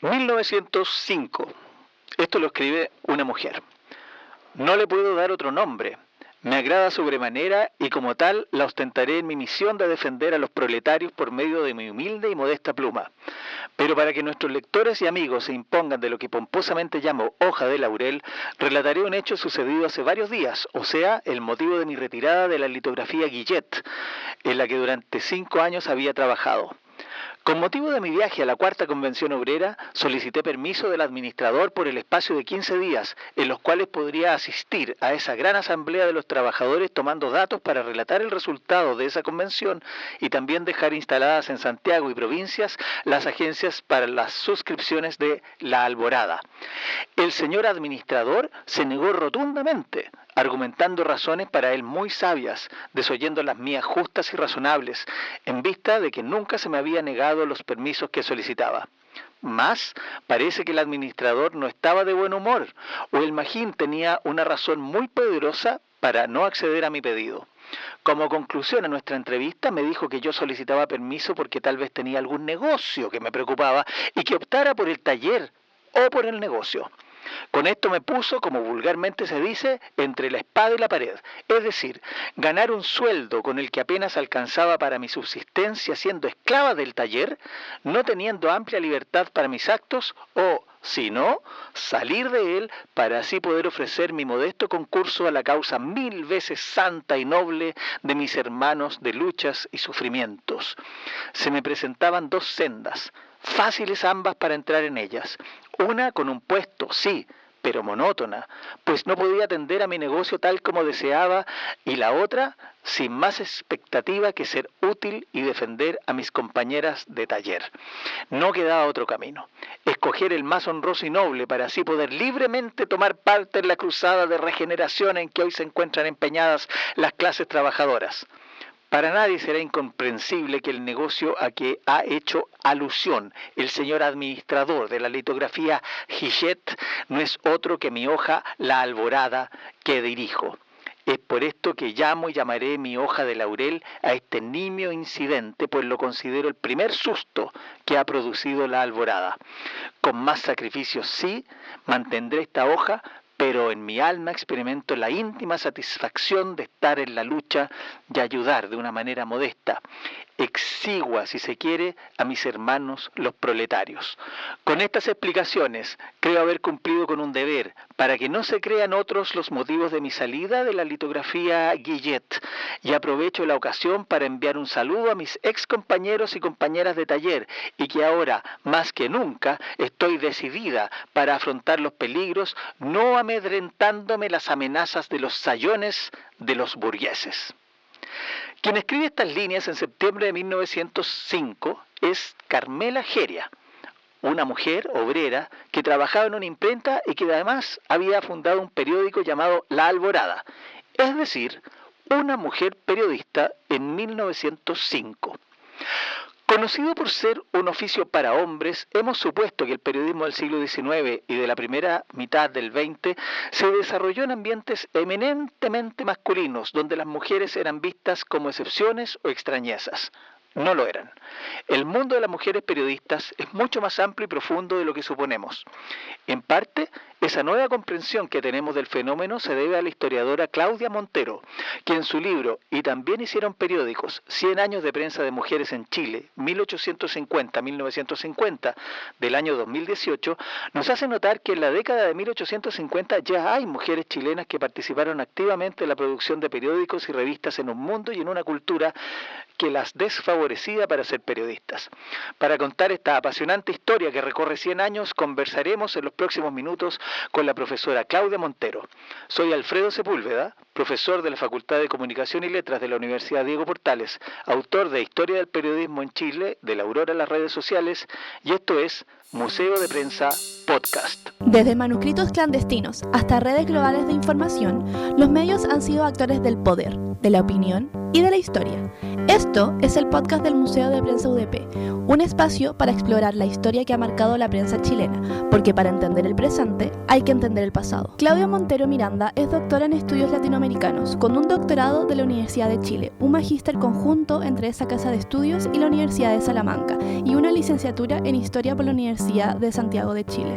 1905. Esto lo escribe una mujer. No le puedo dar otro nombre. Me agrada sobremanera y como tal la ostentaré en mi misión de defender a los proletarios por medio de mi humilde y modesta pluma. Pero para que nuestros lectores y amigos se impongan de lo que pomposamente llamo hoja de laurel, relataré un hecho sucedido hace varios días, o sea, el motivo de mi retirada de la litografía Guillet, en la que durante 5 años había trabajado. Con motivo de mi viaje a la Cuarta Convención Obrera, solicité permiso del administrador por el espacio de 15 días, en los cuales podría asistir a esa gran asamblea de los trabajadores tomando datos para relatar el resultado de esa convención y también dejar instaladas en Santiago y provincias las agencias para las suscripciones de La Alborada. El señor administrador se negó rotundamente, argumentando razones para él muy sabias, desoyendo las mías justas y razonables, en vista de que nunca se me había negado los permisos que solicitaba. Mas parece que el administrador no estaba de buen humor, o el magín tenía una razón muy poderosa para no acceder a mi pedido. Como conclusión a nuestra entrevista me dijo que yo solicitaba permiso porque tal vez tenía algún negocio que me preocupaba y que optara por el taller o por el negocio. Con esto me puso, como vulgarmente se dice, entre la espada y la pared, es decir, ganar un sueldo con el que apenas alcanzaba para mi subsistencia siendo esclava del taller, no teniendo amplia libertad para mis actos, o, si no, salir de él para así poder ofrecer mi modesto concurso a la causa 1000 veces santa y noble de mis hermanos de luchas y sufrimientos. Se me presentaban 2 sendas, fáciles ambas para entrar en ellas. Una con un puesto, sí, pero monótona, pues no podía atender a mi negocio tal como deseaba, y la otra sin más expectativa que ser útil y defender a mis compañeras de taller. No quedaba otro camino. Escoger el más honroso y noble para así poder libremente tomar parte en la cruzada de regeneración en que hoy se encuentran empeñadas las clases trabajadoras. Para nadie será incomprensible que el negocio a que ha hecho alusión el señor administrador de la litografía Guillet no es otro que mi hoja La Alborada que dirijo. Es por esto que llamo y llamaré mi hoja de laurel a este nimio incidente, pues lo considero el primer susto que ha producido La Alborada. Con más sacrificios sí, mantendré esta hoja, pero en mi alma experimento la íntima satisfacción de estar en la lucha y ayudar de una manera modesta, exigua si se quiere, a mis hermanos los proletarios. Con estas explicaciones creo haber cumplido con un deber, para que no se crean otros los motivos de mi salida de la litografía Guillet, y aprovecho la ocasión para enviar un saludo a mis ex compañeros y compañeras de taller, y que ahora, más que nunca, estoy decidida para afrontar los peligros, no amedrentándome las amenazas de los sayones de los burgueses. Quien escribe estas líneas en septiembre de 1905 es Carmela Geria, una mujer obrera que trabajaba en una imprenta y que además había fundado un periódico llamado La Alborada, es decir, una mujer periodista en 1905. Conocido por ser un oficio para hombres, hemos supuesto que el periodismo del siglo XIX y de la primera mitad del XX se desarrolló en ambientes eminentemente masculinos, donde las mujeres eran vistas como excepciones o extrañezas. No lo eran. El mundo de las mujeres periodistas es mucho más amplio y profundo de lo que suponemos. En parte, esa nueva comprensión que tenemos del fenómeno se debe a la historiadora Claudia Montero, que en su libro "Y también hicieron periódicos, 100 años de prensa de mujeres en Chile, 1850-1950", del año 2018, nos hace notar que en la década de 1850 ya hay mujeres chilenas que participaron activamente en la producción de periódicos y revistas en un mundo y en una cultura que las desfavorecía para ser periodistas. Para contar esta apasionante historia que recorre 100 años, conversaremos en los próximos minutos con la profesora Claudia Montero. Soy Alfredo Sepúlveda, profesor de la Facultad de Comunicación y Letras de la Universidad Diego Portales, autor de Historia del Periodismo en Chile, de la Aurora en las redes sociales, y esto es Museo de Prensa Podcast. Desde manuscritos clandestinos hasta redes globales de información, los medios han sido actores del poder, de la opinión y de la historia. Esto es el podcast del Museo de Prensa UDP, un espacio para explorar la historia que ha marcado la prensa chilena, porque para entender el presente hay que entender el pasado. Claudia Montero Miranda es doctora en estudios latinoamericanos, con un doctorado de la Universidad de Chile, un magíster conjunto entre esa casa de estudios y la Universidad de Salamanca, y una licenciatura en historia por la Universidad Universidad de Santiago de Chile.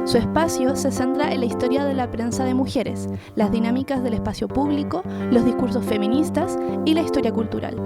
Su espacio se centra en la historia de la prensa de mujeres, las dinámicas del espacio público, los discursos feministas y la historia cultural.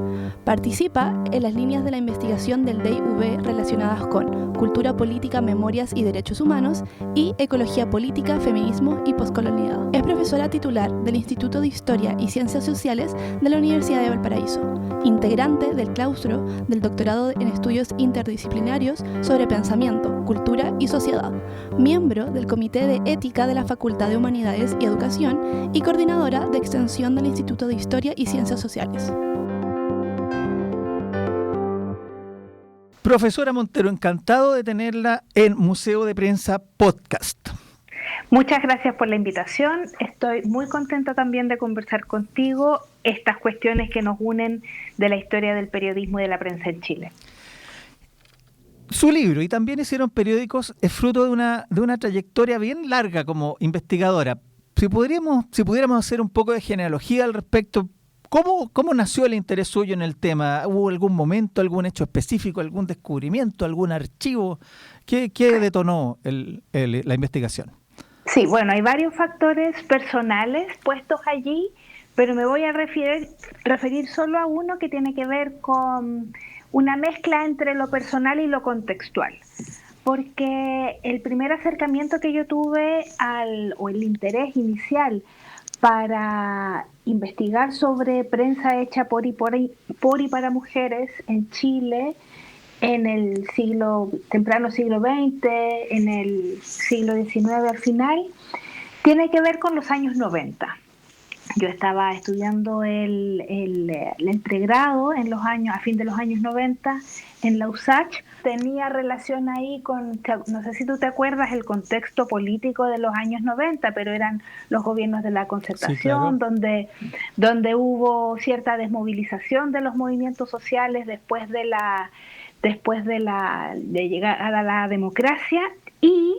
Participa en las líneas de la investigación del DIV relacionadas con cultura política, memorias y derechos humanos y ecología política, feminismo y poscolonialidad. Es profesora titular del Instituto de Historia y Ciencias Sociales de la Universidad de Valparaíso, integrante del claustro del doctorado en estudios interdisciplinarios sobre pensamiento, cultura y sociedad, miembro del Comité de Ética de la Facultad de Humanidades y Educación y coordinadora de extensión del Instituto de Historia y Ciencias Sociales. Profesora Montero, encantado de tenerla en Museo de Prensa Podcast. Muchas gracias por la invitación. Estoy muy contenta también de conversar contigo estas cuestiones que nos unen de la historia del periodismo y de la prensa en Chile. Su libro, y también hicieron periódicos, es fruto de una trayectoria bien larga como investigadora. Si pudiéramos hacer un poco de genealogía al respecto, ¿cómo nació el interés suyo en el tema? ¿Hubo algún momento, algún hecho específico, algún descubrimiento, algún archivo? ¿Qué detonó la investigación? Sí, bueno, hay varios factores personales puestos allí, pero me voy a referir solo a uno que tiene que ver con una mezcla entre lo personal y lo contextual, porque el primer acercamiento que yo tuve o el interés inicial para investigar sobre prensa hecha por y para mujeres en Chile en el temprano siglo XX, en el siglo XIX al final, tiene que ver con los años 90. Yo estaba estudiando el pregrado a fin de los años 90 en la USACH. Tenía relación ahí con, no sé si tú te acuerdas, el contexto político de los años 90, pero eran los gobiernos de la Concertación, sí, claro, donde hubo cierta desmovilización de los movimientos sociales después de llegar a la democracia. Y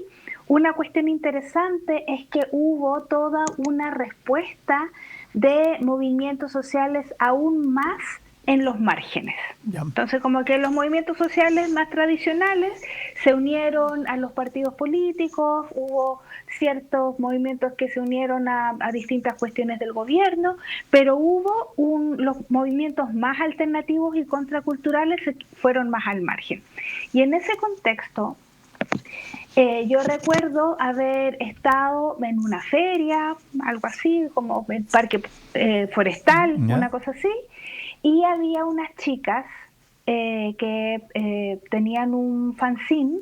una cuestión interesante es que hubo toda una respuesta de movimientos sociales aún más en los márgenes. Entonces, como que los movimientos sociales más tradicionales se unieron a los partidos políticos, hubo ciertos movimientos que se unieron a distintas cuestiones del gobierno, pero hubo los movimientos más alternativos y contraculturales fueron más al margen. Y en ese contexto, yo recuerdo haber estado en una feria, algo así, como el parque forestal, una cosa así, y había unas chicas que tenían un fanzine.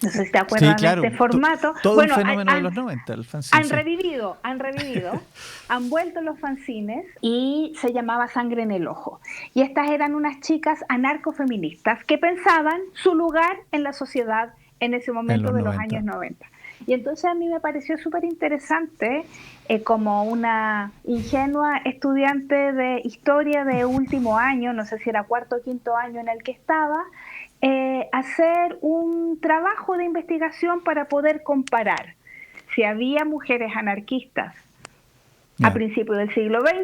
No sé si te acuerdas, sí, claro, de este formato. Todo un fenómeno de los 90, el fanzine. Han revivido, han vuelto los fanzines y se llamaba Sangre en el Ojo. Y estas eran unas chicas anarcofeministas que pensaban su lugar en la sociedad en ese momento de los años 90. Y entonces a mí me pareció súper interesante, como una ingenua estudiante de historia de último año, no sé si era cuarto o quinto año en el que estaba, hacer un trabajo de investigación para poder comparar si había mujeres anarquistas a principios del siglo XX,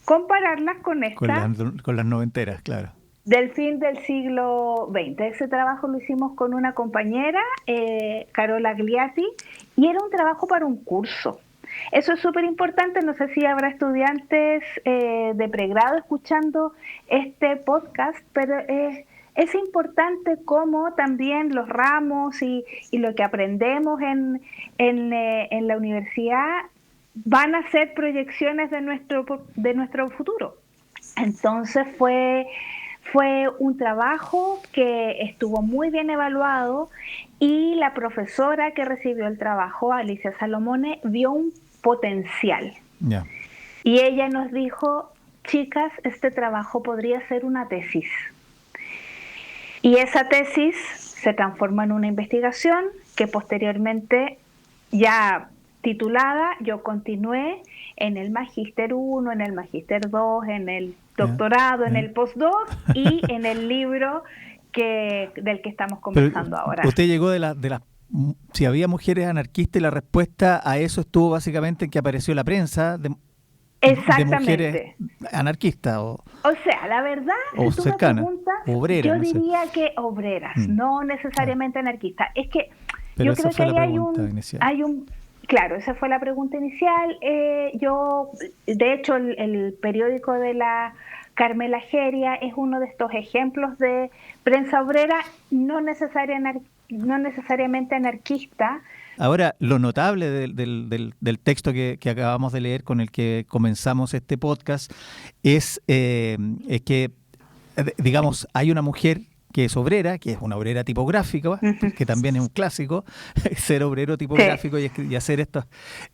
compararlas con estas. Con las noventeras, claro. Del fin del siglo XX. Ese trabajo lo hicimos con una compañera, Carola Gliati, y era un trabajo para un curso. Eso es súper importante, no sé si habrá estudiantes de pregrado escuchando este podcast, pero es importante cómo también los ramos y lo que aprendemos en la universidad van a ser proyecciones de nuestro futuro. Entonces fue un trabajo que estuvo muy bien evaluado y la profesora que recibió el trabajo, Alicia Salomone, vio un potencial. Yeah. Y ella nos dijo, chicas, este trabajo podría ser una tesis. Y esa tesis se transformó en una investigación que posteriormente, ya titulada, yo continué en el Magíster 1, en el Magíster 2, en el doctorado, en el postdoc y en el libro del que estamos conversando ahora. Usted llegó de las si había mujeres anarquistas, y la respuesta a eso estuvo básicamente en que apareció la prensa de mujeres anarquistas o sea, la verdad, o si tú cercanas, me preguntas, obreras, yo diría que obreras, no necesariamente anarquistas. Es que pero yo creo que ahí hay un claro, esa fue la pregunta inicial. Yo, de hecho, el periódico de la Carmela Geria es uno de estos ejemplos de prensa obrera, no necesariamente anarquista. Ahora, lo notable del texto que acabamos de leer, con el que comenzamos este podcast, es que, digamos, hay una mujer que es obrera, que es una obrera tipográfica, que también es un clásico, ser obrero tipográfico y hacer estos,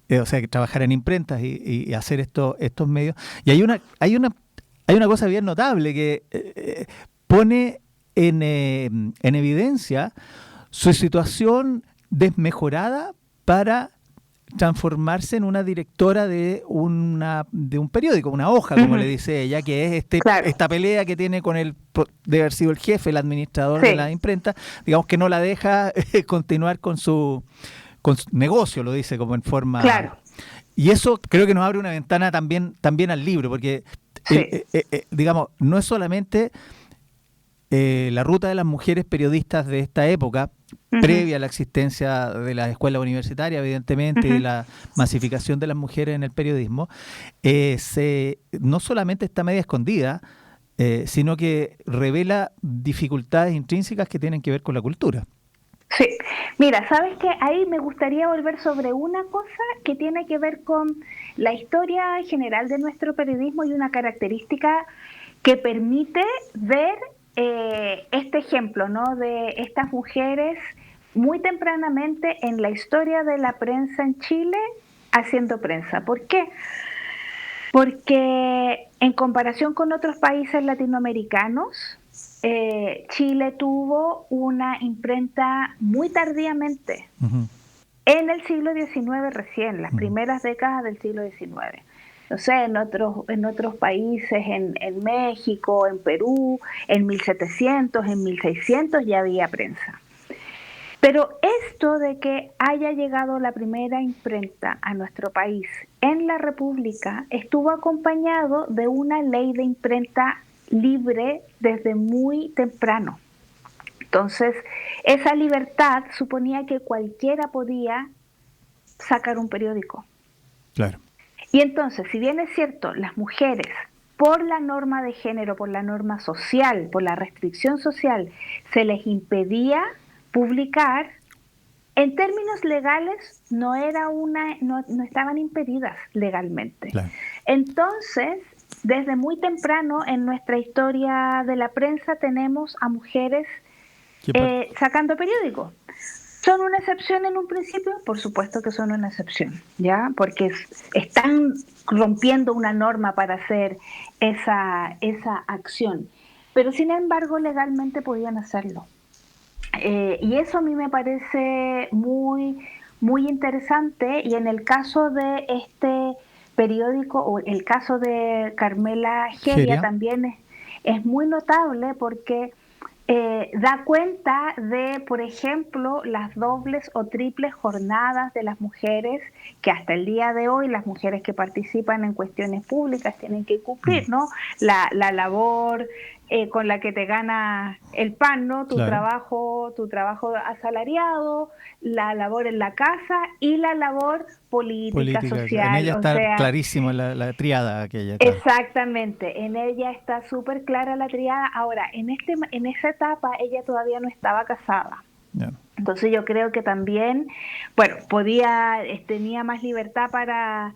o sea, trabajar en imprentas y hacer estos medios. Y hay una cosa bien notable que pone en evidencia su situación desmejorada para transformarse en una directora de un periódico, una hoja, como le dice ella, que es esta pelea que tiene con de haber sido el jefe, el administrador de la imprenta, digamos que no la deja continuar con su negocio, lo dice como en forma... Claro. Y eso creo que nos abre una ventana también al libro, porque digamos, no es solamente la ruta de las mujeres periodistas de esta época, previa a la existencia de las escuelas universitarias, evidentemente, y de la masificación de las mujeres en el periodismo, no solamente está media escondida, sino que revela dificultades intrínsecas que tienen que ver con la cultura. Sí, mira, ¿sabes qué? Ahí me gustaría volver sobre una cosa que tiene que ver con la historia general de nuestro periodismo y una característica que permite ver este ejemplo, ¿no? De estas mujeres muy tempranamente en la historia de la prensa en Chile haciendo prensa. ¿Por qué? Porque en comparación con otros países latinoamericanos, Chile tuvo una imprenta muy tardíamente, en el siglo XIX recién, las primeras décadas del siglo XIX. No sé, en otros países, en México, en Perú, en 1700, en 1600 ya había prensa. Pero esto de que haya llegado la primera imprenta a nuestro país en la República estuvo acompañado de una ley de imprenta libre desde muy temprano. Entonces, esa libertad suponía que cualquiera podía sacar un periódico. Claro. Y entonces, si bien es cierto, las mujeres, por la norma de género, por la norma social, por la restricción social, se les impedía publicar, en términos legales no estaban impedidas legalmente. Claro. Entonces, desde muy temprano en nuestra historia de la prensa tenemos a mujeres sacando periódicos. ¿Son una excepción en un principio? Por supuesto que son una excepción, ¿ya? Porque están rompiendo una norma para hacer esa acción. Pero sin embargo, legalmente podían hacerlo. Y eso a mí me parece muy, muy interesante. Y en el caso de este periódico, o el caso de Carmela Geria, también es muy notable porque da cuenta de, por ejemplo, las dobles o triples jornadas de las mujeres que hasta el día de hoy las mujeres que participan en cuestiones públicas tienen que cumplir, ¿no? La labor con la que te gana el pan, ¿no? Tu trabajo asalariado, la labor en la casa y la labor política social. En ella está clarísimo la triada aquella. Claro. Exactamente, en ella está súper clara la triada. Ahora, en esa etapa ella todavía no estaba casada. Yeah. Entonces yo creo que también, bueno, tenía más libertad para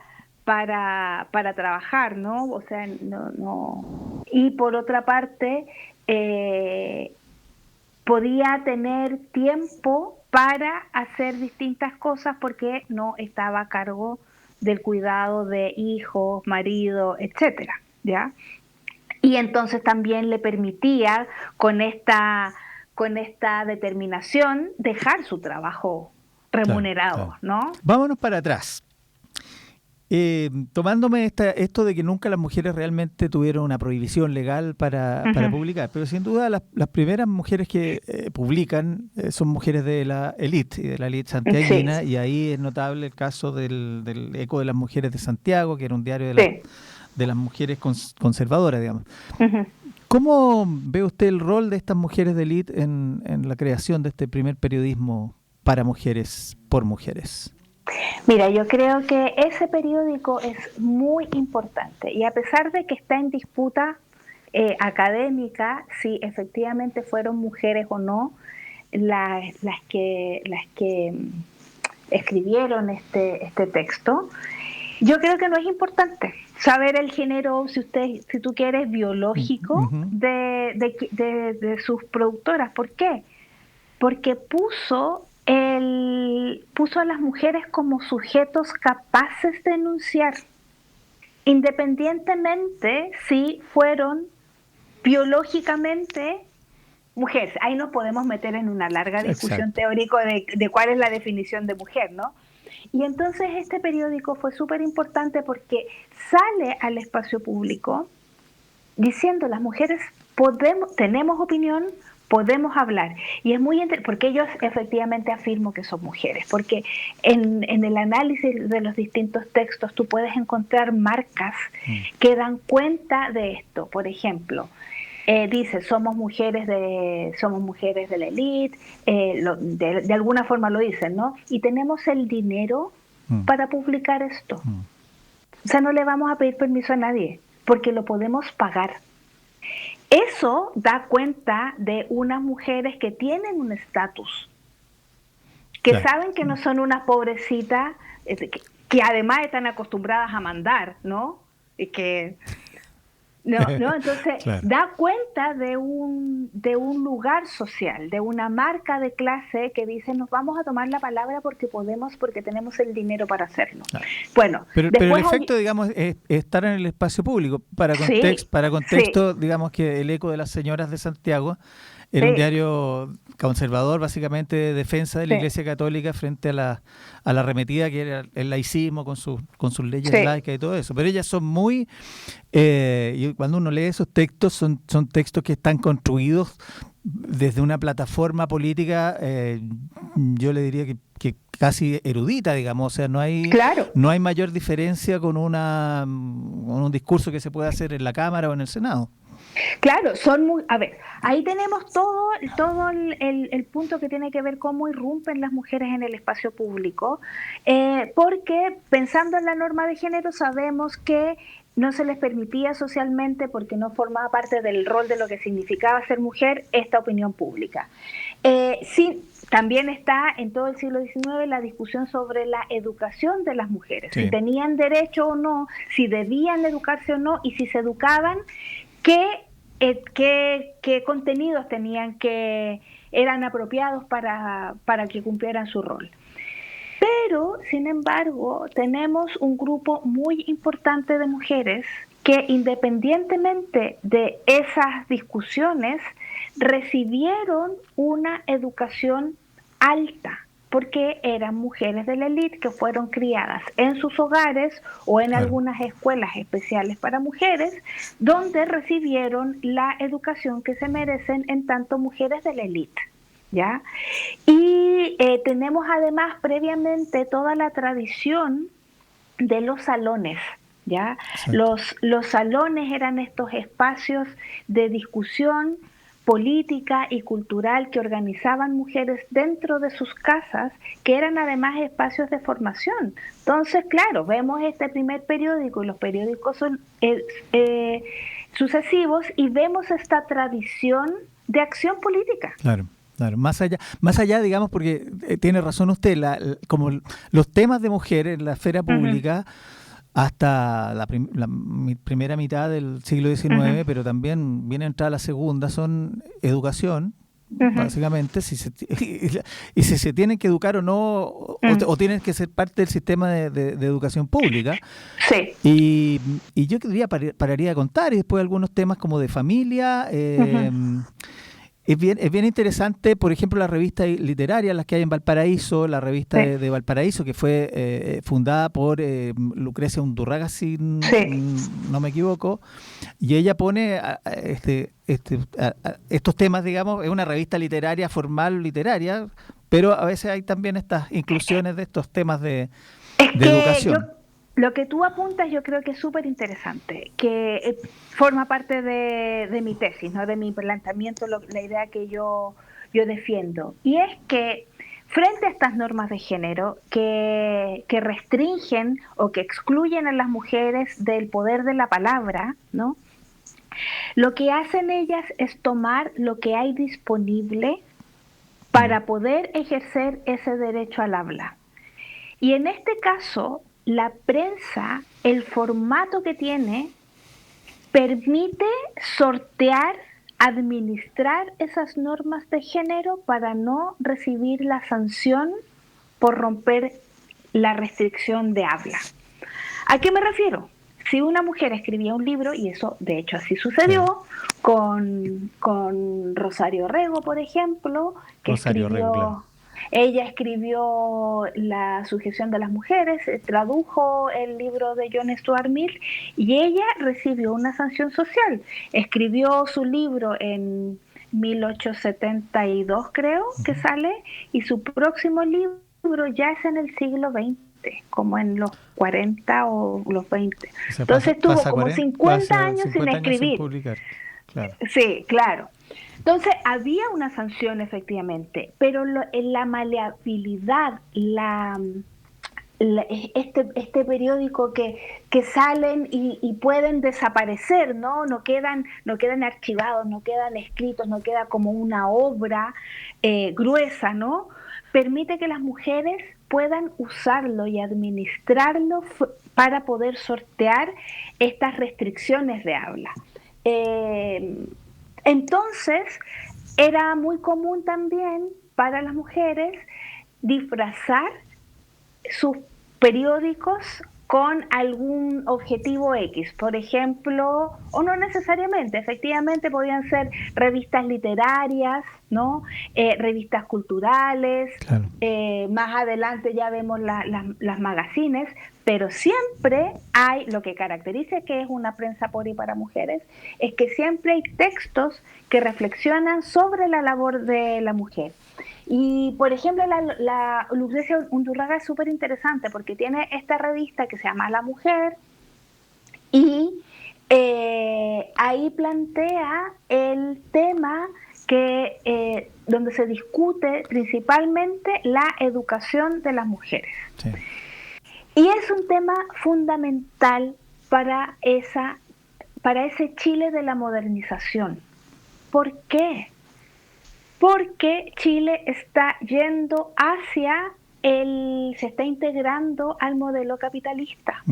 trabajar, ¿no? O sea, no. Y por otra parte, podía tener tiempo para hacer distintas cosas porque no estaba a cargo del cuidado de hijos, marido, etcétera, ¿ya? Y entonces también le permitía con esta determinación dejar su trabajo remunerado, claro. ¿No? Vámonos para atrás. Tomándome esto de que nunca las mujeres realmente tuvieron una prohibición legal para publicar, pero sin duda las primeras mujeres que publican son mujeres de la élite y de la élite santiaguina, y ahí es notable el caso del Eco de las Mujeres de Santiago, que era un diario de las mujeres conservadoras, digamos. ¿Cómo ve usted el rol de estas mujeres de élite en la creación de este primer periodismo para mujeres, por mujeres? Mira, yo creo que ese periódico es muy importante, y a pesar de que está en disputa académica, si efectivamente fueron mujeres o no las que escribieron este texto, yo creo que no es importante saber el género, si tú quieres, biológico de sus productoras. ¿Por qué? Porque puso a las mujeres como sujetos capaces de denunciar, independientemente si fueron biológicamente mujeres. Ahí nos podemos meter en una larga discusión teórica de cuál es la definición de mujer, ¿no? Y entonces este periódico fue súper importante porque sale al espacio público diciendo: las mujeres tenemos opinión, podemos hablar. Y es muy porque ellos efectivamente afirman que son mujeres, porque en el análisis de los distintos textos tú puedes encontrar marcas que dan cuenta de esto. Por ejemplo, dice: somos mujeres de la élite, de alguna forma lo dicen, ¿no? Y tenemos el dinero para publicar esto. O sea, no le vamos a pedir permiso a nadie, porque lo podemos pagar. Eso da cuenta de unas mujeres que tienen un estatus, que saben que no son unas pobrecitas, que además están acostumbradas a mandar, ¿no? Y que entonces da cuenta de un lugar social, de una marca de clase que dice: nos vamos a tomar la palabra porque podemos, porque tenemos el dinero para hacerlo. Bueno, pero el efecto, digamos, es estar en el espacio público. Para contexto, digamos que el Eco de las Señoras de Santiago era un diario conservador, básicamente de defensa de la Iglesia Católica frente a la arremetida que era el laicismo con sus leyes laicas y todo eso. Pero ellas son muy... y cuando uno lee esos textos, son textos que están construidos desde una plataforma política, yo le diría que casi erudita, digamos. O sea, no hay mayor diferencia con un discurso que se puede hacer en la Cámara o en el Senado. Claro, a ver, ahí tenemos todo el punto que tiene que ver cómo irrumpen las mujeres en el espacio público, porque pensando en la norma de género sabemos que no se les permitía socialmente, porque no formaba parte del rol de lo que significaba ser mujer, esta opinión pública. También está en todo el siglo XIX la discusión sobre la educación de las mujeres, si tenían derecho o no, si debían educarse o no, y si se educaban, qué contenidos eran apropiados para que cumplieran su rol. Pero, sin embargo, tenemos un grupo muy importante de mujeres que, independientemente de esas discusiones, recibieron una educación alta, porque eran mujeres de la élite que fueron criadas en sus hogares o en algunas escuelas especiales para mujeres, donde recibieron la educación que se merecen en tanto mujeres de la élite, ¿ya? Y tenemos además previamente toda la tradición de los salones, ¿ya? Los salones eran estos espacios de discusión política y cultural que organizaban mujeres dentro de sus casas, que eran además espacios de formación. Entonces, claro, vemos este primer periódico y los periódicos sucesivos, y vemos esta tradición de acción política. Claro. Más allá, digamos, porque tiene razón usted, como los temas de mujeres en la esfera pública, hasta la primera mitad del siglo XIX, pero también viene a entrar la segunda, son educación, básicamente, si se tienen que educar o no, o tienen que ser parte del sistema de educación pública. Y yo pararía de contar, y después algunos temas como de familia, Es bien interesante, por ejemplo, las revistas literarias, las que hay en Valparaíso, la revista de Valparaíso, que fue fundada por Lucrecia Undurraga, si no me equivoco, y ella pone estos temas, digamos, es una revista literaria, formal literaria, pero a veces hay también estas inclusiones de estos temas de educación. Lo que tú apuntas yo creo que es súper interesante, que forma parte de mi tesis, ¿no? De mi planteamiento, la idea que yo defiendo. Y es que frente a estas normas de género que restringen o que excluyen a las mujeres del poder de la palabra, ¿no? Lo que hacen ellas es tomar lo que hay disponible para poder ejercer ese derecho al habla. Y en este caso, la prensa, el formato que tiene, permite sortear, administrar esas normas de género para no recibir la sanción por romper la restricción de habla. ¿A qué me refiero? Si una mujer escribía un libro, y eso de hecho así sucedió con Rosario Rego, por ejemplo, que ella escribió La sujeción de las mujeres, tradujo el libro de John Stuart Mill y ella recibió una sanción social. Escribió su libro en 1872, creo que sale, y su próximo libro ya es en el siglo XX, como en los 40 o los 20. Entonces tuvo como 50 años sin escribir. Sin publicar. Claro. Sí, claro. Entonces había una sanción efectivamente, pero la maleabilidad, este periódico que salen y pueden desaparecer, ¿no? No quedan archivados, no quedan escritos, no queda como una obra gruesa, ¿no? Permite que las mujeres puedan usarlo y administrarlo para poder sortear estas restricciones de habla. Entonces, era muy común también para las mujeres disfrazar sus periódicos con algún objetivo X, por ejemplo, o no necesariamente, efectivamente podían ser revistas literarias, ¿no? Revistas culturales, claro. Más adelante ya vemos las magazines, pero siempre hay, lo que caracteriza que es una prensa por y para mujeres, es que siempre hay textos que reflexionan sobre la labor de la mujer. Y, por ejemplo, la Lucrecia Undurraga es súper interesante porque tiene esta revista que se llama La Mujer y ahí plantea el tema que donde se discute principalmente la educación de las mujeres. Sí. Y es un tema fundamental para ese Chile de la modernización. ¿Por qué? Porque Chile está yendo se está integrando al modelo capitalista.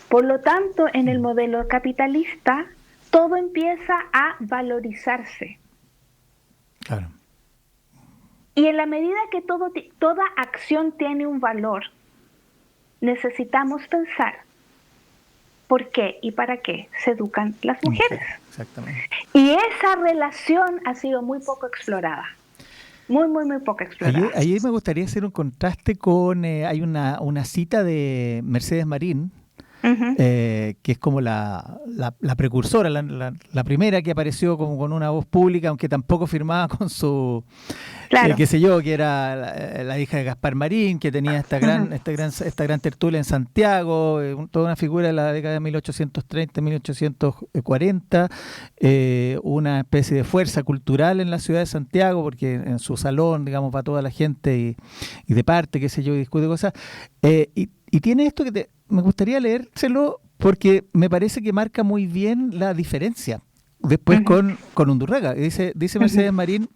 Por lo tanto, en el modelo capitalista, todo empieza a valorizarse. Claro. Y en la medida que toda acción tiene un valor, necesitamos pensar por qué y para qué se educan las mujeres. Exactamente. Y esa relación ha sido muy poco explorada. Muy, muy, muy poco explorada. Ahí me gustaría hacer un contraste con... hay una cita de Mercedes Marín, que es como la precursora, la primera que apareció como con una voz pública, aunque tampoco firmaba con su... Claro. Qué sé yo, que era la hija de Gaspar Marín, que tenía esta gran tertulia en Santiago, toda una figura de la década de 1830, 1840, una especie de fuerza cultural en la ciudad de Santiago, porque en su salón, digamos, va toda la gente y de parte, qué sé yo, y discute cosas. Y tiene esto que me gustaría leérselo porque me parece que marca muy bien la diferencia después con Undurraga. Dice Mercedes Marín,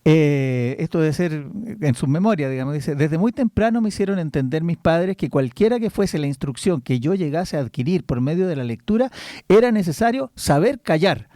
esto debe ser en sus memorias, digamos, dice: desde muy temprano me hicieron entender mis padres que cualquiera que fuese la instrucción que yo llegase a adquirir por medio de la lectura, era necesario saber callar.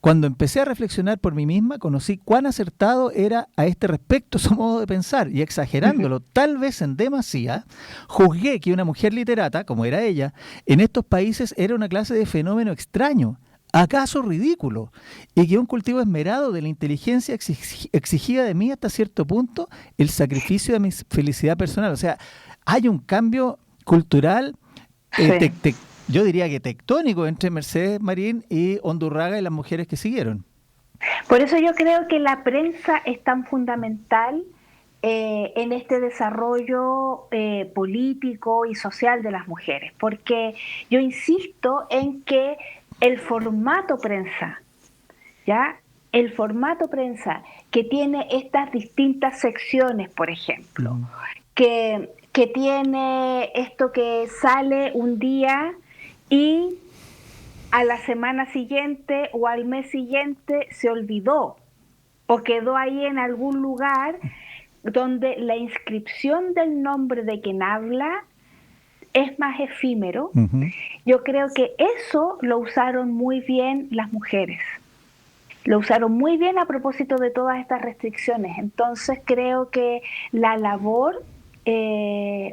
Cuando empecé a reflexionar por mí misma, conocí cuán acertado era a este respecto su modo de pensar, y exagerándolo tal vez en demasía, juzgué que una mujer literata, como era ella, en estos países era una clase de fenómeno extraño, acaso ridículo, y que un cultivo esmerado de la inteligencia exigía de mí hasta cierto punto el sacrificio de mi felicidad personal. O sea, hay un cambio cultural, yo diría que tectónico, entre Mercedes Marín y Ondurraga y las mujeres que siguieron. Por eso yo creo que la prensa es tan fundamental en este desarrollo político y social de las mujeres, porque yo insisto en que el formato prensa, ¿ya? El formato prensa que tiene estas distintas secciones, por ejemplo, que tiene esto que sale un día y a la semana siguiente o al mes siguiente se olvidó o quedó ahí en algún lugar donde la inscripción del nombre de quien habla es más efímero. Yo creo que eso lo usaron muy bien las mujeres. Lo usaron muy bien a propósito de todas estas restricciones. Entonces creo que la labor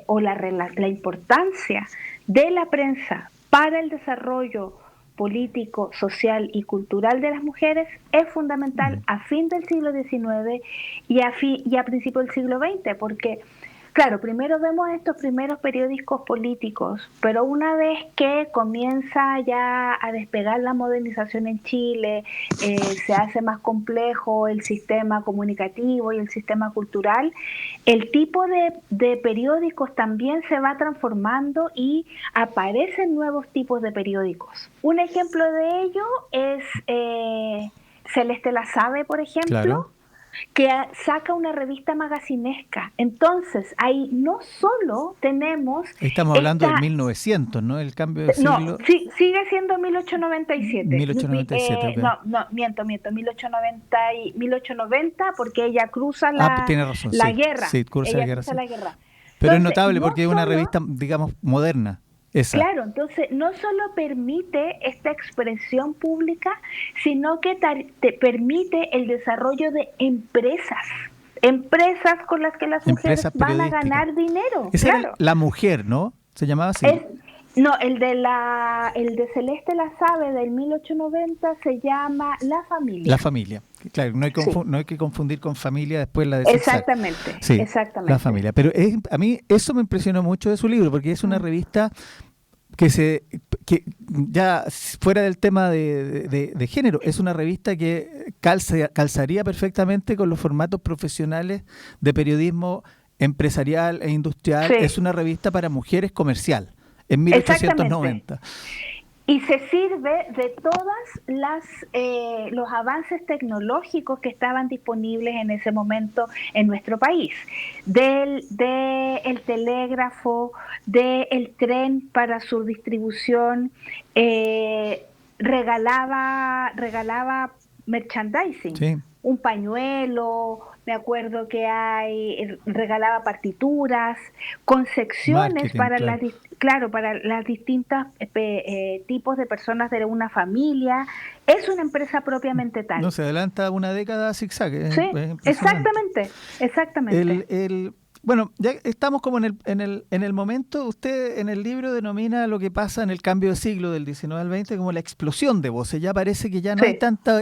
o la importancia de la prensa para el desarrollo político, social y cultural de las mujeres es fundamental a fin del siglo XIX y a principios del siglo XX, porque, claro, primero vemos estos primeros periódicos políticos, pero una vez que comienza ya a despegar la modernización en Chile, se hace más complejo el sistema comunicativo y el sistema cultural, el tipo de periódicos también se va transformando y aparecen nuevos tipos de periódicos. Un ejemplo de ello es Celeste La Sabe, por ejemplo. Claro. Que saca una revista magacinesca. Entonces, ahí no solo tenemos... Estamos hablando del 1900, ¿no? El cambio de siglo... No, sí, sigue siendo 1897. 1897, okay. Miento, 1890, porque ella cruza la guerra. Sí, cruza la guerra. Pero entonces, es notable porque es una revista, digamos, moderna. Esa. Claro, entonces no solo permite esta expresión pública, sino que te permite el desarrollo de empresas con las que las mujeres van a ganar dinero. Esa era La Mujer, ¿no? Se llamaba así. El de Celeste La Sabe del 1890 se llama La Familia. La Familia, claro, no hay que confundir con Familia después la de Exactamente, sí, exactamente. La Familia, pero a mí eso me impresionó mucho de su libro, porque es una revista que ya fuera del tema de género, es una revista que calzaría perfectamente con los formatos profesionales de periodismo empresarial e industrial. Sí. Es una revista para mujeres comercial, en 1890. Y se sirve de todas los avances tecnológicos que estaban disponibles en ese momento en nuestro país. Del telégrafo, del tren para su distribución, regalaba merchandising. Sí. Un pañuelo, me acuerdo que regalaba partituras, con secciones para las distintas tipos de personas de una familia. Es una empresa propiamente tal. No, se adelanta una década zigzag. Sí, exactamente. Bueno, ya estamos como en el momento. Usted en el libro denomina lo que pasa en el cambio de siglo del 19 al 20 como la explosión de voces. Ya parece que ya no hay tanta...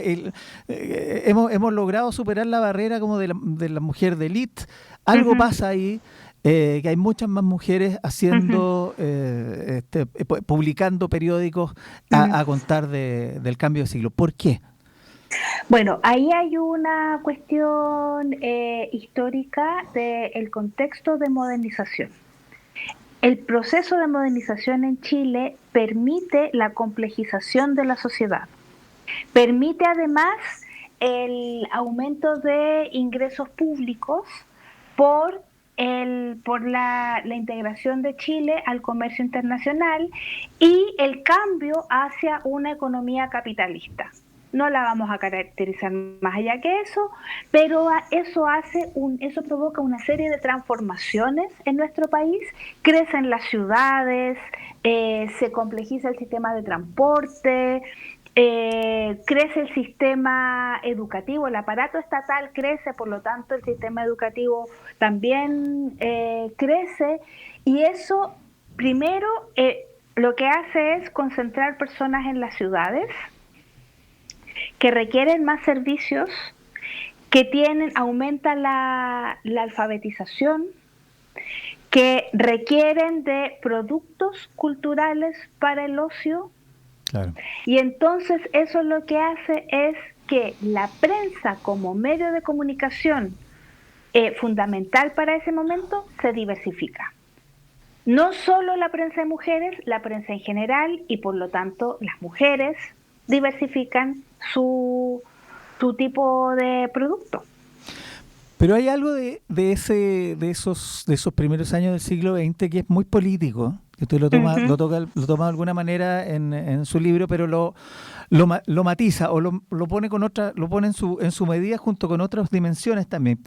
hemos logrado superar la barrera como de la mujer de élite. Algo pasa ahí, que hay muchas más mujeres haciendo, publicando periódicos a contar del cambio de siglo. ¿Por qué? Bueno, ahí hay una cuestión histórica del contexto de modernización. El proceso de modernización en Chile permite la complejización de la sociedad. Permite además el aumento de ingresos públicos por la integración de Chile al comercio internacional y el cambio hacia una economía capitalista. No la vamos a caracterizar más allá que eso, pero eso provoca una serie de transformaciones en nuestro país. Crecen las ciudades, se complejiza el sistema de transporte, crece el sistema educativo, el aparato estatal crece, por lo tanto el sistema educativo también crece, y eso primero lo que hace es concentrar personas en las ciudades, que requieren más servicios, que aumenta la alfabetización, que requieren de productos culturales para el ocio. Claro. Y entonces eso lo que hace es que la prensa como medio de comunicación fundamental para ese momento se diversifica. No solo la prensa de mujeres, la prensa en general, y por lo tanto las mujeres diversifican su tipo de producto. Pero hay algo de esos primeros años del siglo XX que es muy político, que usted lo toma de alguna manera en su libro, pero lo matiza o lo pone en su medida junto con otras dimensiones también.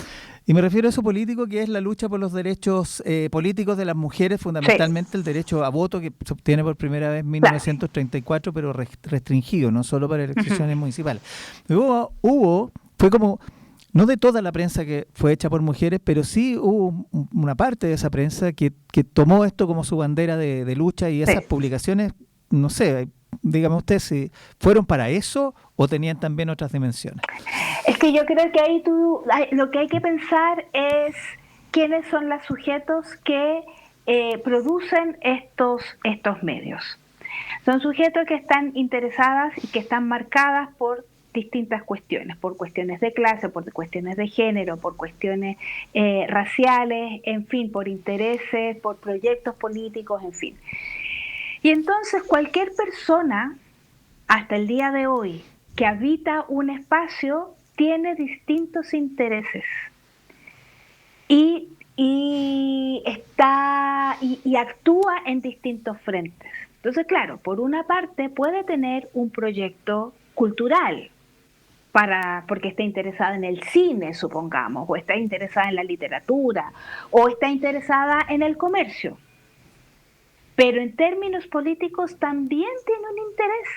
Y me refiero a eso político, que es la lucha por los derechos políticos de las mujeres, fundamentalmente el derecho a voto, que se obtiene por primera vez en 1934, pero restringido, no solo para elecciones municipales. Fue como, no de toda la prensa que fue hecha por mujeres, pero sí hubo una parte de esa prensa que tomó esto como su bandera de lucha, y esas publicaciones, no sé, dígame usted si fueron para eso o tenían también otras dimensiones. Es que yo creo que ahí lo que hay que pensar es quiénes son los sujetos que producen estos medios. Son sujetos que están interesadas y que están marcadas por distintas cuestiones, por cuestiones de clase, por cuestiones de género, por cuestiones raciales, en fin, por intereses, por proyectos políticos, en fin. Y entonces cualquier persona, hasta el día de hoy, que habita un espacio, tiene distintos intereses y actúa en distintos frentes. Entonces, claro, por una parte puede tener un proyecto cultural, porque está interesada en el cine, supongamos, o está interesada en la literatura, o está interesada en el comercio. Pero en términos políticos también tiene un interés,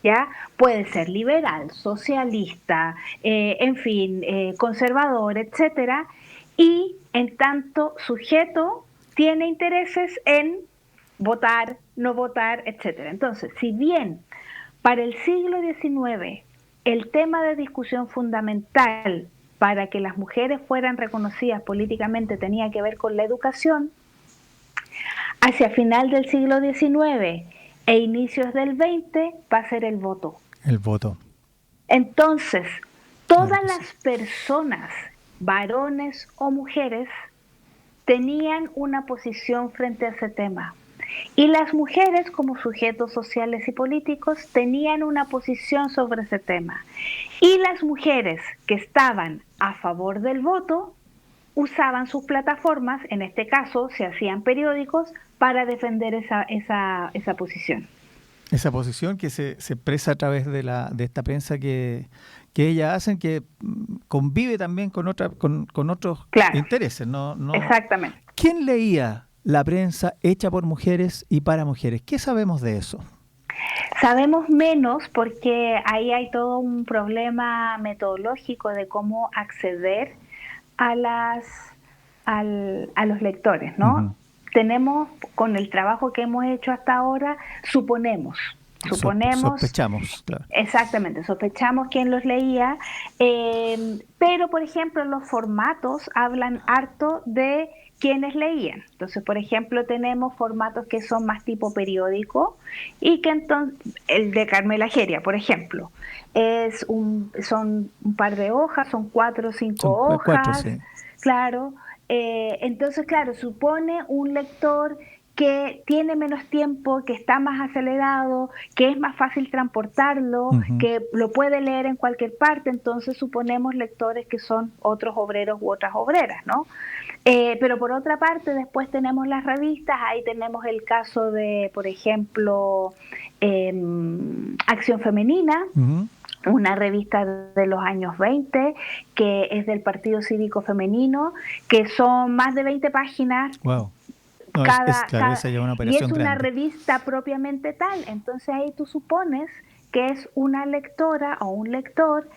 ¿ya? Puede ser liberal, socialista, en fin, conservador, etcétera, y en tanto sujeto tiene intereses en votar, no votar, etcétera. Entonces, si bien para el siglo XIX el tema de discusión fundamental para que las mujeres fueran reconocidas políticamente tenía que ver con la educación, hacia final del siglo XIX e inicios del XX va a ser el voto. El voto. Entonces, todas las personas, varones o mujeres, tenían una posición frente a ese tema. Y las mujeres, como sujetos sociales y políticos, tenían una posición sobre ese tema. Y las mujeres que estaban a favor del voto usaban sus plataformas, en este caso se hacían periódicos, para defender esa posición. Esa posición que se expresa a través de esta prensa que ellas hacen, que convive también con otros intereses. No, exactamente. ¿Quién leía la prensa hecha por mujeres y para mujeres? ¿Qué sabemos de eso? Sabemos menos porque ahí hay todo un problema metodológico de cómo acceder a los lectores, ¿no? Uh-huh. Tenemos, con el trabajo que hemos hecho hasta ahora, suponemos, sospechamos, claro. Exactamente, sospechamos quién los leía, pero por ejemplo los formatos hablan harto de quienes leían. Entonces, por ejemplo, tenemos formatos que son más tipo periódico, y que entonces, el de Carmela Geria, por ejemplo, son un par de hojas, son 4 o 5 hojas, 4, sí. Claro. Entonces, claro, supone un lector que tiene menos tiempo, que está más acelerado, que es más fácil transportarlo, uh-huh, que lo puede leer en cualquier parte. Entonces suponemos lectores que son otros obreros u otras obreras, ¿no? Pero por otra parte, después tenemos las revistas. Ahí tenemos el caso de, por ejemplo, Acción Femenina, uh-huh, una revista de los años 20, que es del Partido Cívico Femenino, que son más de 20 páginas. Wow. No, esa lleva una operación y es una grande. Revista propiamente tal. Entonces ahí tú supones que es una lectora o un lector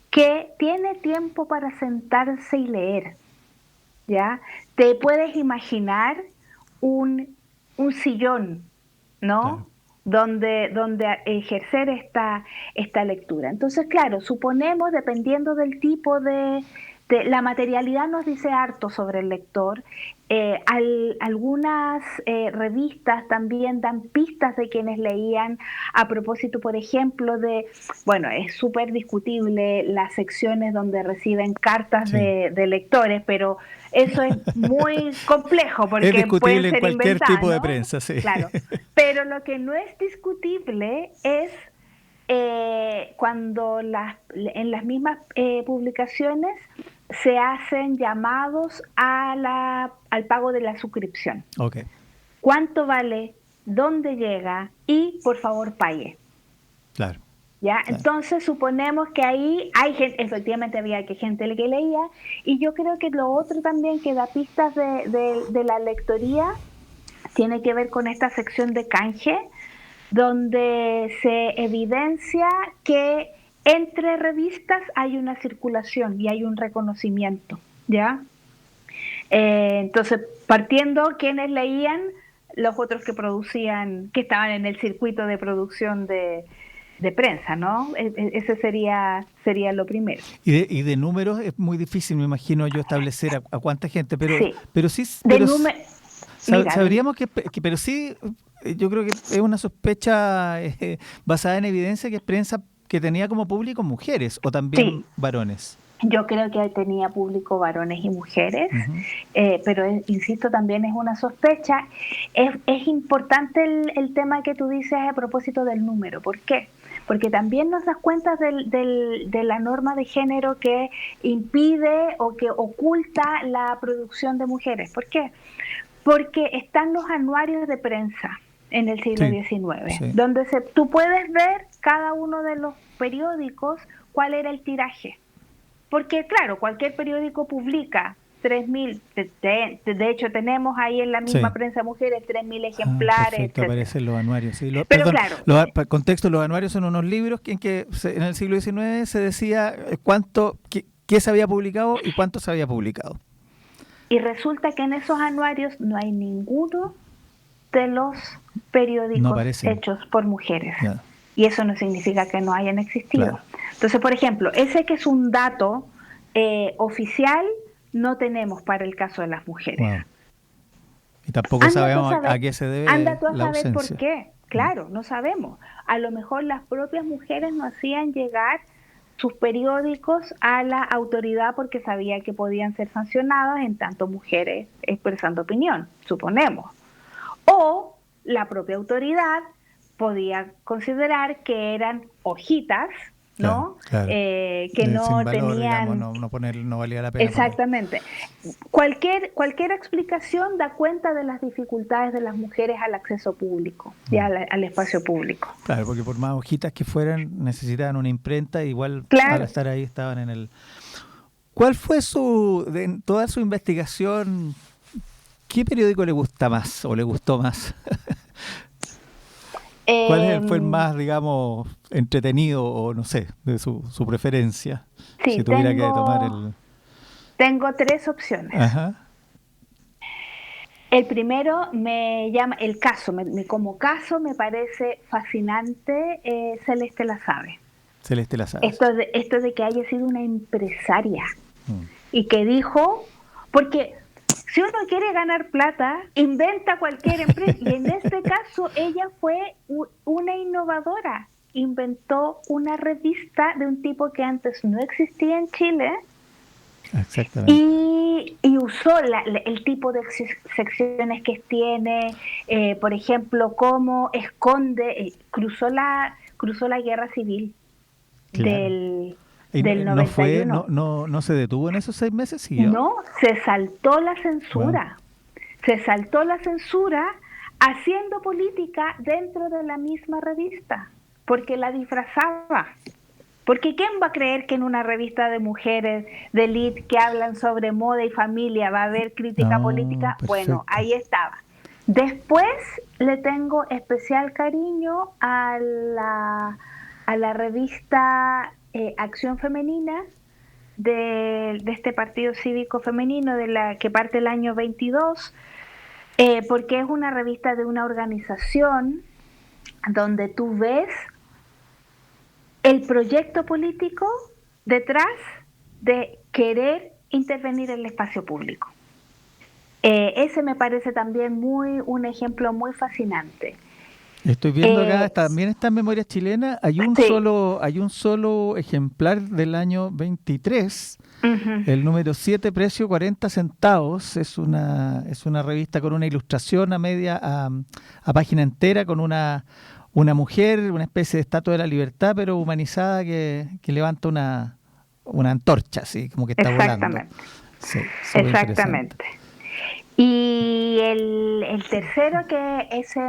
que tiene tiempo para sentarse y leer, ¿ya? Te puedes imaginar un sillón, ¿no? Claro. donde ejercer esta lectura. Entonces, claro, suponemos, dependiendo del tipo de la materialidad nos dice harto sobre el lector. Algunas revistas también dan pistas de quienes leían, a propósito, por ejemplo, bueno, es súper discutible las secciones donde reciben cartas de lectores, pero eso es muy complejo porque es discutible pueden ser en cualquier inventadas, tipo ¿no? de prensa, sí. Claro, pero lo que no es discutible es cuando en las mismas publicaciones se hacen llamados al pago de la suscripción. Okay. ¿Cuánto vale? ¿Dónde llega? Y por favor pague. Claro. ¿Ya? Claro. Entonces suponemos que ahí hay gente, efectivamente había gente que leía, y yo creo que lo otro también que da pistas de la lectoría tiene que ver con esta sección de canje, donde se evidencia que entre revistas hay una circulación y hay un reconocimiento, ¿ya? Entonces, partiendo quienes leían, los otros que producían, que estaban en el circuito de producción de prensa, ¿no? Ese sería lo primero. Y de números es muy difícil, me imagino yo, establecer a cuánta gente, pero sí, sabríamos que, pero sí, yo creo que es una sospecha basada en evidencia que es prensa que tenía como público mujeres o también varones. Yo creo que tenía público varones y mujeres, pero insisto, también es una sospecha. Es importante el tema que tú dices a propósito del número. ¿Por qué? Porque también nos das cuenta de la norma de género que impide o que oculta la producción de mujeres. ¿Por qué? Porque están los anuarios de prensa en el siglo XIX, donde tú puedes ver cada uno de los periódicos cuál era el tiraje. Porque, claro, cualquier periódico publica 3.000, de hecho tenemos ahí en la misma prensa mujeres 3.000 ejemplares. Perfecto, aparecen los anuarios. Sí. Pero claro, para contexto, los anuarios son unos libros en que en el siglo XIX se decía qué se había publicado y cuánto se había publicado. Y resulta que en esos anuarios no hay ninguno de los periódicos hechos por mujeres. Yeah. Y eso no significa que no hayan existido. Claro. Entonces, por ejemplo, ese que es un dato oficial, no tenemos para el caso de las mujeres. Wow. Y tampoco sabemos a qué se debe anda tú a la saber ausencia. por qué. Claro, no sabemos. A lo mejor las propias mujeres no hacían llegar sus periódicos a la autoridad porque sabían que podían ser sancionadas en tanto mujeres expresando opinión, suponemos. O la propia autoridad podía considerar que eran hojitas, ¿no? Claro. Que no sin valor, tenían, digamos, no valía la pena. Exactamente. Cualquier explicación da cuenta de las dificultades de las mujeres al acceso público y al espacio público. Claro, porque por más hojitas que fueran, necesitaban una imprenta, igual al estar ahí estaban en el... ¿Cuál fue de toda su investigación, qué periódico le gusta más o le gustó más? ¿Cuál fue el más, digamos, entretenido o no sé, de su preferencia? Sí, si tuviera que tomar Tengo 3 opciones. Ajá. El primero me llama, como caso me parece fascinante, Celeste Lasabe. Celeste Lasabe. Esto de que haya sido una empresaria y que dijo, porque... Si uno quiere ganar plata, inventa cualquier empresa. Y en este caso, ella fue una innovadora. Inventó una revista de un tipo que antes no existía en Chile. Exactamente. Y usó el tipo de secciones que tiene. Por ejemplo, cómo esconde, cruzó la guerra civil del 91. ¿No se detuvo en esos 6 meses? ¿Siguió? No, se saltó la censura. Wow. Se saltó la censura haciendo política dentro de la misma revista, porque la disfrazaba. Porque ¿quién va a creer que en una revista de mujeres de élite que hablan sobre moda y familia va a haber crítica política? Perfecto. Bueno, ahí estaba. Después le tengo especial cariño a la revista Acción Femenina de este partido cívico femenino que parte el año 22, porque es una revista de una organización donde tú ves el proyecto político detrás de querer intervenir en el espacio público. Ese me parece también un ejemplo muy fascinante. Estoy viendo acá, también está en Memoria Chilena, hay un solo ejemplar del año 23, el número 7, precio 40 centavos, es una revista con una ilustración a página entera, con una mujer, una especie de estatua de la libertad, pero humanizada, que levanta una antorcha, así como que está volando. Sí, exactamente. Y el tercero, que ese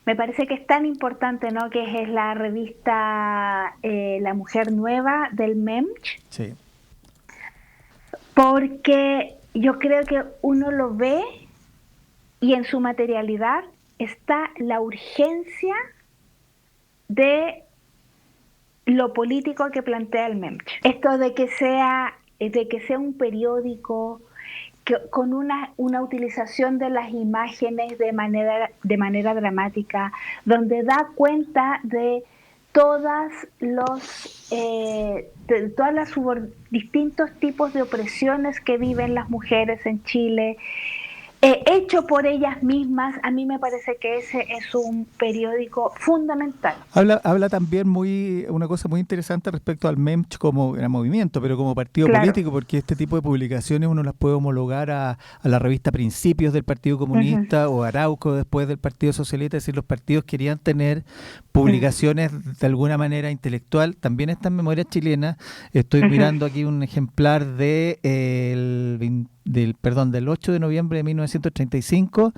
me parece que es tan importante, ¿no? Que es la revista La Mujer Nueva del MEMCH. Sí. Porque yo creo que uno lo ve y en su materialidad está la urgencia de lo político que plantea el MEMCH. Esto de que sea un periódico con una utilización de las imágenes de manera dramática, donde da cuenta de todos los distintos tipos de opresiones que viven las mujeres en Chile, hecho por ellas mismas. A mí me parece que ese es un periódico fundamental. Habla también una cosa muy interesante respecto al MEMCH como movimiento, pero como partido político, porque este tipo de publicaciones uno las puede homologar a la revista Principios del Partido Comunista o Arauco después del Partido Socialista. Es decir, los partidos querían tener publicaciones de alguna manera intelectual. También está en Memoria Chilena. Estoy mirando aquí un ejemplar del 8 de noviembre de 1935,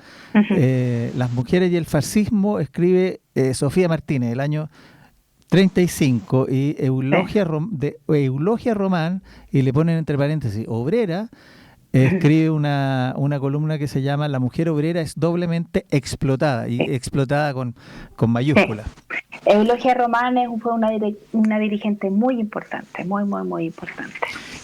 Las mujeres y el fascismo, escribe Sofía Martínez, el año 35, y Eulogia Román, y le ponen entre paréntesis, obrera, escribe una columna que se llama La mujer obrera es doblemente explotada, y explotada con mayúsculas. Eulogia Román fue una dirigente muy importante, muy, muy, muy importante.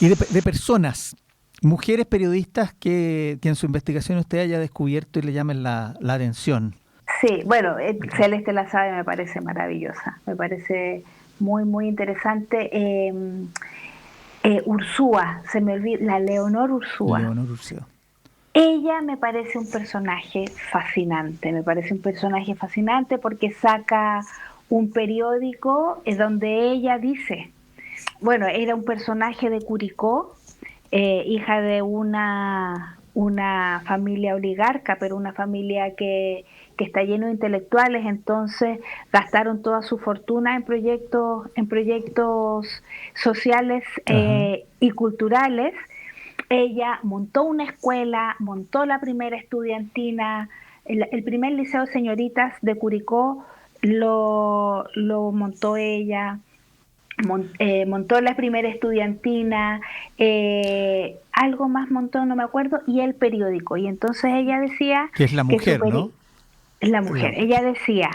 Y de personas, mujeres periodistas que en su investigación usted haya descubierto y le llamen la atención. Sí, bueno, Celeste Lasabe me parece maravillosa, me parece muy, muy interesante. Ursúa, se me olvida, la Leonor Ursúa. Ella me parece un personaje fascinante, porque saca un periódico donde ella dice, bueno, era un personaje de Curicó, hija de una familia oligarca, pero una familia que está lleno de intelectuales, entonces gastaron toda su fortuna en proyectos sociales y culturales. Ella montó una escuela, montó la primera estudiantina, el primer liceo de señoritas de Curicó lo montó ella. Montó la primera estudiantina, algo más montó, no me acuerdo, y el periódico. Y entonces ella decía... Que es La Mujer, ¿no? La Mujer. Ella decía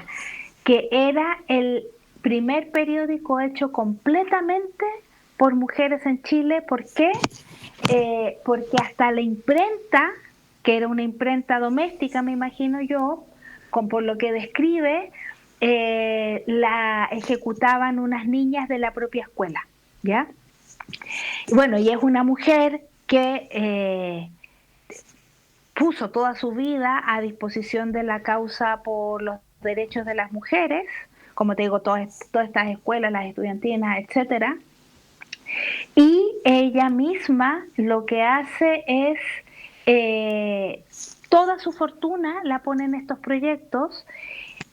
que era el primer periódico hecho completamente por mujeres en Chile. ¿Por qué? Porque hasta la imprenta, que era una imprenta doméstica, me imagino yo, por lo que describe... la ejecutaban unas niñas de la propia escuela, ¿ya? Bueno, y es una mujer que puso toda su vida a disposición de la causa por los derechos de las mujeres, como te digo, todas estas escuelas, las estudiantinas, etcétera. Y ella misma lo que hace es toda su fortuna la pone en estos proyectos.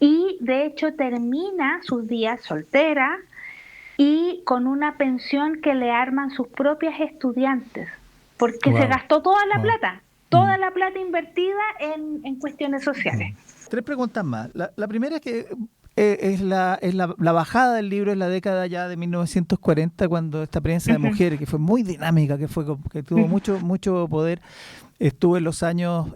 Y de hecho termina sus días soltera y con una pensión que le arman sus propias estudiantes, porque se gastó toda la plata invertida en cuestiones sociales. 3 preguntas más. La primera es que es la bajada del libro en la década ya de 1940, cuando esta prensa de mujeres, que fue muy dinámica, que tuvo mucho poder, estuvo en los años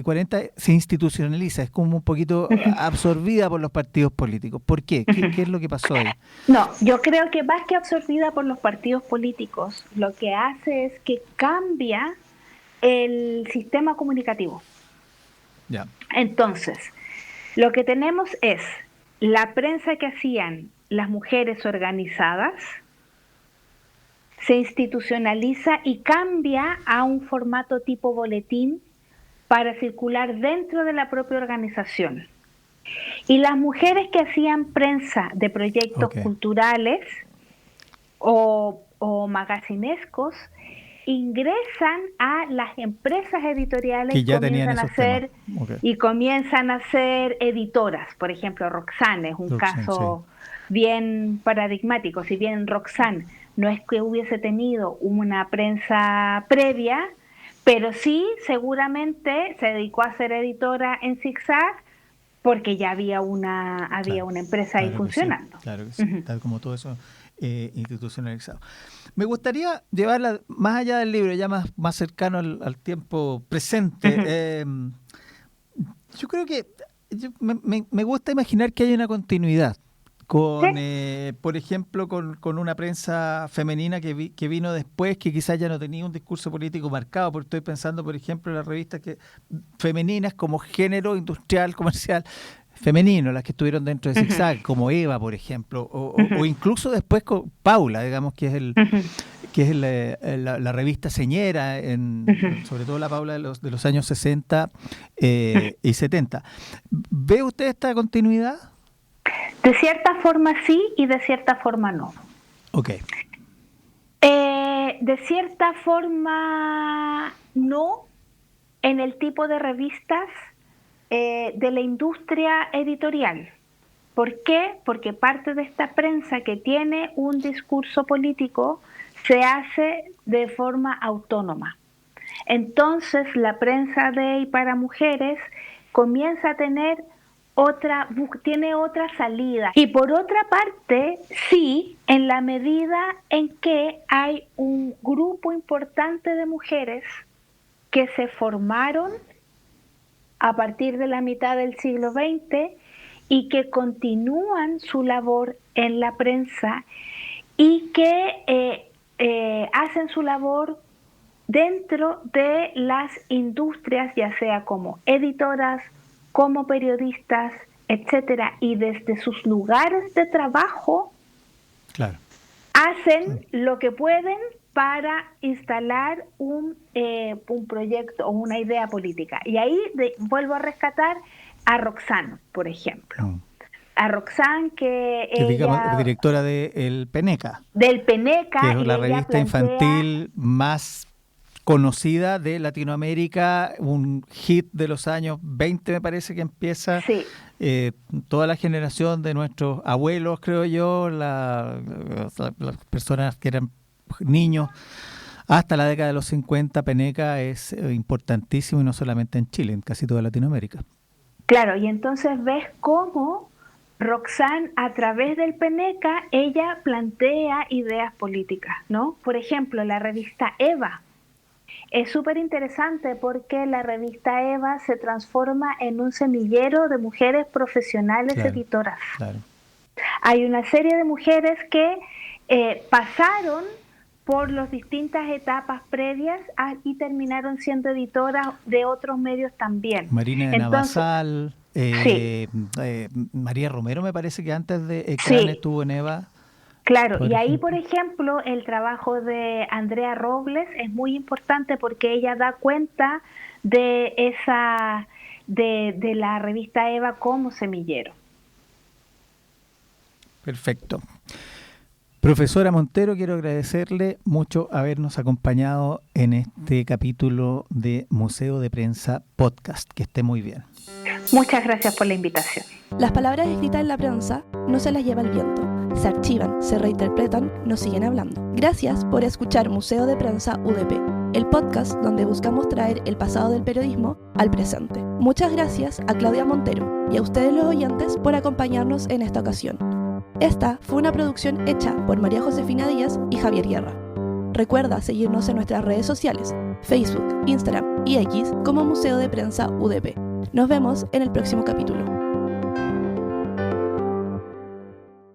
40, se institucionaliza, es como un poquito absorbida por los partidos políticos. ¿Por qué? ¿Qué es lo que pasó ahí? No, yo creo que más que absorbida por los partidos políticos, lo que hace es que cambia el sistema comunicativo. Ya. Entonces, Lo que tenemos es la prensa que hacían las mujeres organizadas, se institucionaliza y cambia a un formato tipo boletín para circular dentro de la propia organización. Y las mujeres que hacían prensa de proyectos culturales o magacinescos ingresan a las empresas editoriales que ya comienzan a hacer y comienzan a ser editoras. Por ejemplo, Roxane es un caso bien paradigmático. Si bien Roxane no es que hubiese tenido una prensa previa, pero sí seguramente se dedicó a ser editora en Zigzag porque ya había una empresa ahí funcionando. Sí, claro que sí, tal como todo eso institucionalizado. Me gustaría llevarla más allá del libro, ya más cercano al tiempo presente. Yo creo que me gusta imaginar que hay una continuidad con, por ejemplo, con una prensa femenina que vino después, que quizás ya no tenía un discurso político marcado, porque estoy pensando, por ejemplo, en las revistas femeninas como género industrial, comercial, femenino, las que estuvieron dentro de Zigzag, como Eva, por ejemplo, o incluso después con Paula, digamos, que es la revista señera, sobre todo la Paula de los años 60 y 70. ¿Ve usted esta continuidad? De cierta forma sí y de cierta forma no. Ok. De cierta forma no, en el tipo de revistas de la industria editorial. ¿Por qué? Porque parte de esta prensa que tiene un discurso político se hace de forma autónoma. Entonces la prensa de y para mujeres comienza a tener tiene otra salida. Y por otra parte, sí, en la medida en que hay un grupo importante de mujeres que se formaron a partir de la mitad del siglo XX y que continúan su labor en la prensa y que hacen su labor dentro de las industrias, ya sea como editoras, como periodistas, etcétera, y desde sus lugares de trabajo hacen lo que pueden para instalar un proyecto o una idea política. Y ahí vuelvo a rescatar a Roxane, por ejemplo. A Roxane, que ella, digamos, directora del PENECA. Del PENECA. Que es la revista infantil más conocida de Latinoamérica, un hit de los años 20, me parece que empieza. Sí. Toda la generación de nuestros abuelos, creo yo, las personas que eran niños, hasta la década de los 50, PENECA es importantísimo, y no solamente en Chile, en casi toda Latinoamérica. Claro, y entonces ves cómo Roxane, a través del PENECA, ella plantea ideas políticas, ¿no? Por ejemplo, la revista Eva. Es súper interesante porque la revista Eva se transforma en un semillero de mujeres profesionales editoras. Claro. Hay una serie de mujeres que pasaron por las distintas etapas previas y terminaron siendo editoras de otros medios también. Marina de Navasal, María Romero, me parece que antes de Ecrán estuvo en Eva. Claro, y ahí, por ejemplo, el trabajo de Andrea Robles es muy importante porque ella da cuenta de de la revista Eva como semillero. Perfecto. Profesora Montero, quiero agradecerle mucho habernos acompañado en este capítulo de Museo de Prensa Podcast. Que esté muy bien. Muchas gracias por la invitación. Las palabras escritas en la prensa no se las lleva el viento. Se archivan, se reinterpretan, nos siguen hablando. Gracias por escuchar Museo de Prensa UDP, el podcast donde buscamos traer el pasado del periodismo al presente. Muchas gracias a Claudia Montero y a ustedes los oyentes por acompañarnos en esta ocasión. Esta fue una producción hecha por María Josefina Díaz y Javier Guerra. Recuerda seguirnos en nuestras redes sociales, Facebook, Instagram y X como Museo de Prensa UDP. Nos vemos en el próximo capítulo.